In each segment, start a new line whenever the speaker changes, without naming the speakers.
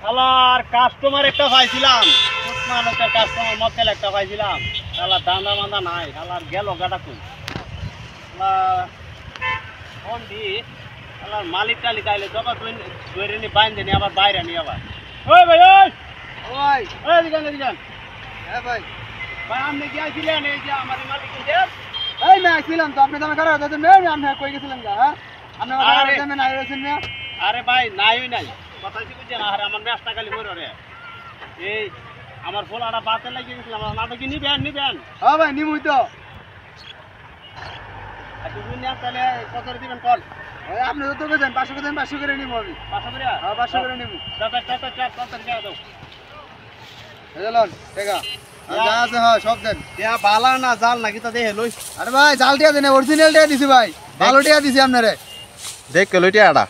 আলার কাস্টমার একটা পাইছিলাম, মানুষের কাস্টমার মতেল একটা পাইছিলাম, আলার দান্দা মান্দা নাই, আলার গেল গাটা কই ফোন দি আলার মালিক টালিক আইলে জবা ধরে নি বাইন্দে নি আবার বাইরে নি আবার ওই ভাই ওই ওই দিগান দিগান হ্যাঁ ভাই ভাই আপনি কি আইছিলেন এই যে আমার মালিক কে
এই না আইছিলাম তো আপনি দামে খারাপ হতো মে আমি কই গেছিলাম গা হ্যাঁ আপনি কথা দামে নাই রছেন না
আরে ভাই নাই নাই কথা কি বুঝছেন আরে আমার ব্যস্তা খালি মরে রে এই আমার ফোলাটা বাতে লাগিয়ে গেছিলাম নাটা কি নিবেন
হ্যাঁ ভাই নিমুই তো
আচ্ছা বুঝুন তাহলে কত দিবেন কল
ওই আপনি তো বেছেন 500 করে নিমু আমি
500 করে
হ্যাঁ 500 করে নিমু
টাটা দাও
বুঝলেন টাকা যা আছে হ্যাঁ সব দেন
দেয়া বালা না জাল নাকি তা দেখে লই
আরে ভাই জাল টিয়া দেন অরিজিনাল টিয়া দিছি ভাই ভালো টিয়া দিছি আপনারে
দেখ কে লই টিয়াটা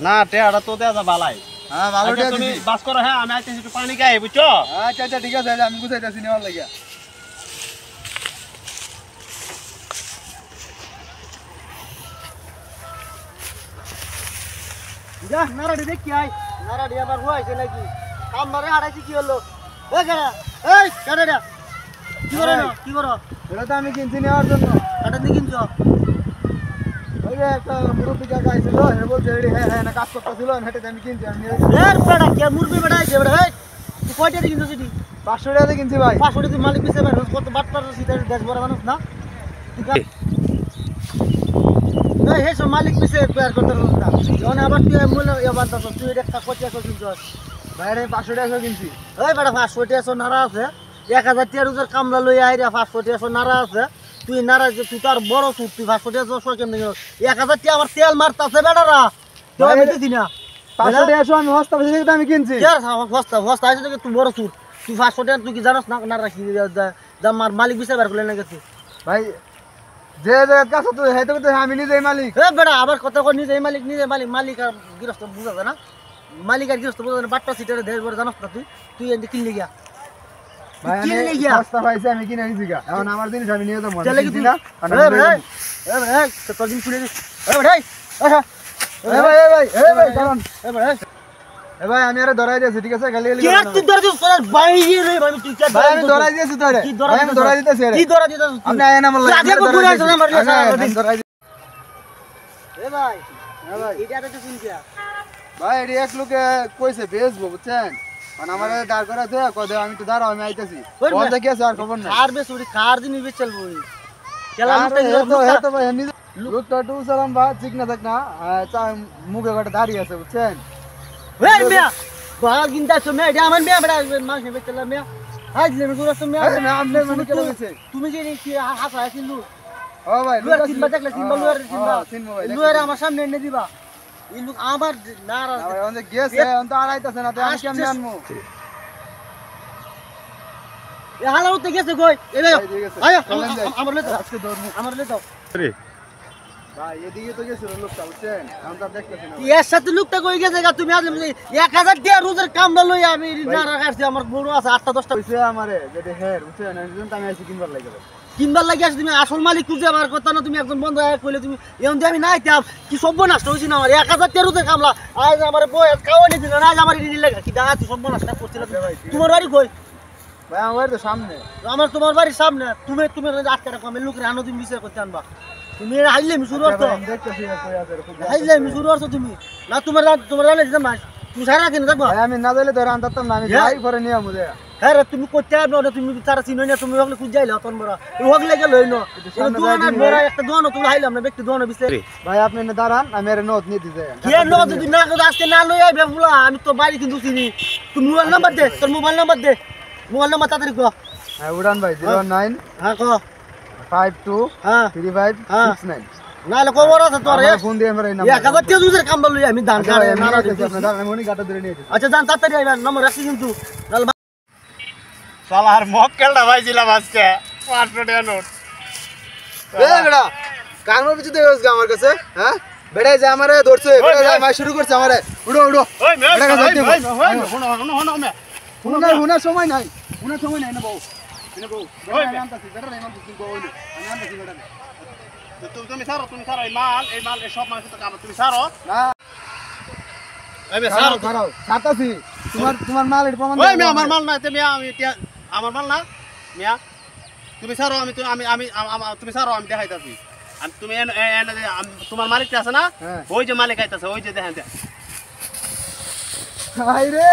না টিয়াটা তো দেয়া যা বালাই
হ্যাঁ ভালো টিয়া
তুমি
দিছি
বাস করো হ্যাঁ আমি আইতেছি একটু পানি খাই বুঝছো
আচ্ছা আচ্ছা ঠিক আছে আমি গুছাইতাছি নেওয়ার লাগিয়া
যা নারাডি দেখ কি আই নারাডি আবার হইছে নাকি কাম মারে হারাইছি কি হলো এ কেডা এই কেডা কি করো
এটা তো আমি কিনছি নেওয়ার জন্য
কাটা নি কিনছো
ওই যে একটা মুরব্বি কাকা আইছিল হে বলছে হ্যাঁ হ্যাঁ না কাজ করতেছিল হেঁটে আমি কিনছি আমি
এর বেড়া কে মুরবি বেড়া আইছে বেড়া এই তুই কয়টা দিয়ে কিনছো সেটি
500 টাকা দিয়ে কিনছি ভাই
500 টাকা মালিক পিছে বের কত বাট পারছ সিধা দেশ বড় মানুষ না এই হে সব মালিক পিছে বের করতে না যখন আবার তুই মূল্য এবার তো তুই একটা কোটিয়া কিনছো
ভাই আমি 500 টাকা কিনছি
ওই বেড়া 500 টাকা নারা আছে 1000 টাকা রোজের কামলা লই আইরা 500 টাকা নারা আছে তুই নারা যে তুই তার বড় সুদ তুই 500 টাকা জোর কেমনে 1000 টাকা আমার তেল মারতাছে বেড়ারা তো আমি দিছি না
500 টাকা আমি হস্তা বেশি থেকে আমি কিনছি
यार হস্তা আছে তুই বড় সুদ তুই 500 টাকা তুই কি জানাস না না রাখি আমার মালিক বিচার বার করলে না গেছে
ভাই যে জায়গা কাছে তো হেতে তো আমি নিজেই মালিক
এ বেড়া আবার কথা কই নিজে মালিক আর গৃহস্থ বুঝা যায় না মালিক আর গৃহস্থ বুঝা যায় না বাট্টা সিটারে দেশ বড় জানাস না তুই এন্ড কিনলি গিয়া
ভাই
কিনলি
আমি
গিয়া
হস্তা পাইছি আমি কিনে নিছি গা এখন আমার জিনিস আমি নিয়ে যাবো
চলে কি
তুই
তুই
না
এ ভাই তো দিন খুলে দিস এ ভাই আচ্ছা
এ ভাই কারণ
এ ভাই
এ ভাই আমি আরে ধরাই দিয়েছি ঠিক আছে গালি গালি
কি তুই ধরে দিস তোর বাইরে রে ভাই তুই কি
ভাই আমি ধরাই দিয়েছি তোরে
কি
ভাই আমি ধরাই দিতেছি
কি ধরা দিতেছ
আপনি আয় না বললেন
আগে কো ঘুরে আসছ না মারলে
ধরাই
এ ভাই
হ্যাঁ ভাই
এটা তো শুনছিয়া
ভাই এটি এক লোকে কইছে বেচবো বুঝছেন মানে আমার দাঁড় করা দেয়া কদে আমি তো দাঁড়াও আমি আইতেছি কোন থেকে আছে আর খবর নাই
কার বেশ ওই কার দিন বেচ চলবো কেলা
তো ভাই নিজে লোকটা টু সালাম বা ঠিক না থাক না মুখে একটা দাঁড়িয়ে আছে বুঝছেন
ওই মিয়া বাল গিনতা তো মিয়া এটা আমার মিয়া বড় মাছ বেচ চলা মিয়া আজ লে গুরা তো মিয়া
আরে না আমনে মানে কেন হইছে
তুমি যে কি হাসা আছিলু
ও ভাই
লুয়ার তিনবা দেখলে তিনবা লুয়ার তিনবা
তিনবা ভাই
লুয়ার আমার সামনে এনে দিবা এই লোক আমার নারাজ
ভাই ওনে গেছে অন্ত আড়াইতাছে না তো আমি কেমনে আনমু
এ হালাউতে গেছে কই এ ভাই
ঠিক আছে
আয়
চলেন যাই
আমার লে দাও
আজকে ধরমু
আমার লে দাও
ভাই এদিকে তো গেছিল লোকটা বুঝছেন আমি তো দেখতেছি না
এর সাথে লোকটা কই গেছে গা তুমি আজ 1000 টাকা রোজের কামলা লই আমি নারা কাটছি আমার বড় আছে 8টা 10টা
কইছে আমারে যে হের বুঝছেন এজন্য আমি আইছি কিনবার লাগে
কিনবার লাগি আসি তুমি আসল মালিক খুঁজে আমার কথা না তুমি একজন বন্ধু কইলে তুমি এমন আমি নাই তাম কি সব নষ্ট হইছি না আমার 1000 টাকা রোজের কামলা আজ আমার বই খাওয়ানি দিল না আজ আমার ইনি লাগা কি দাঁড়া তুই সব নষ্ট করছিস তোমার বাড়ি কই
ভাই আমার তো সামনে
আমার তোমার বাড়ির সামনে তুমি আটকে রাখো আমি লোকের আনো তুমি বিচার করতে আনবা তুমি হাইলে আমি শুরু করতো
আমি দেখতেছি কই আছে
হাইলে আমি শুরু করছো তুমি না তোমার জানে দিতাম না তুমি সারা কিনে দেখবা
ভাই আমি না যাইলে তো আনতাম না আমি যাই পরে নিয়ে আমু দে
হ্যাঁ রে তুমি করতে পারবে না তুমি তারা চিনো না তুমি হগলে খুঁজ যাইলে তখন বড় হগলে গেল হইনো দোয়ান আর বড় একটা দোয়ান তুমি হাইলাম না ব্যক্তি দোয়ান বিচারে
ভাই আপনি না দাঁড়ান আমি এর নোট নিয়ে দিতে
কি নো যদি না করে আজকে না লই আইবে বুলা আমি তো বাড়ি কিন্তু চিনি তুমি মোবাইল নাম্বার দে তোর মোবাইল নাম্বার দে মোবাইল নাম্বার তাড়াতাড়ি কো
হ্যাঁ উড়ান ভাই 09
হ্যাঁ কো
52
হ্যাঁ
35
নালে খবর আছে তোর
ফোন দিয়ে আমার এই
এক হাজার টাকা জুজের কাম বললি আমি ধান কাটে নারা দিছি
আপনি দাঁড়ান আমি গাটা ধরে নিয়ে দিই
আচ্ছা জান তাড়াতাড়ি আইবা নম্বর রাখছি কিন্তু নালে
সালার মক্কেলটা পাইছিলাম আজকে 500 টাকা নোট
এ বেড়া কারণ কিছু দেবে আমার কাছে হ্যাঁ বেড়াই যে আমারে ধরছে বেড়াই যায় মাই শুরু করছে আমারে উড়ো উড়ো
ওই মে
বেড়া
হনো মে
হুনার সময় নাই না বউ আমি আনতাছি বেড়া নাই মানতাছি বউ হইলো আমি আনতাছি বেড়া
তুমি সারো এই মাল এই সব মাল কিন্তু কাম তুমি সারো
না
এই মিয়া স্যার
খারাও ছাতাছি তোমার মাল এর প্রমাণ
ওই মিয়া আমার মাল না তে মিয়া আমি আমার মাল না মিয়া তুমি স্যারও আমি তুমি স্যারও আমি দেখাইতাছি আর তুমি তোমার মালিকটা আছে না
হ্যাঁ।
ওই যে মালিক আইতাছে ওই যে দেখেন
হাই রে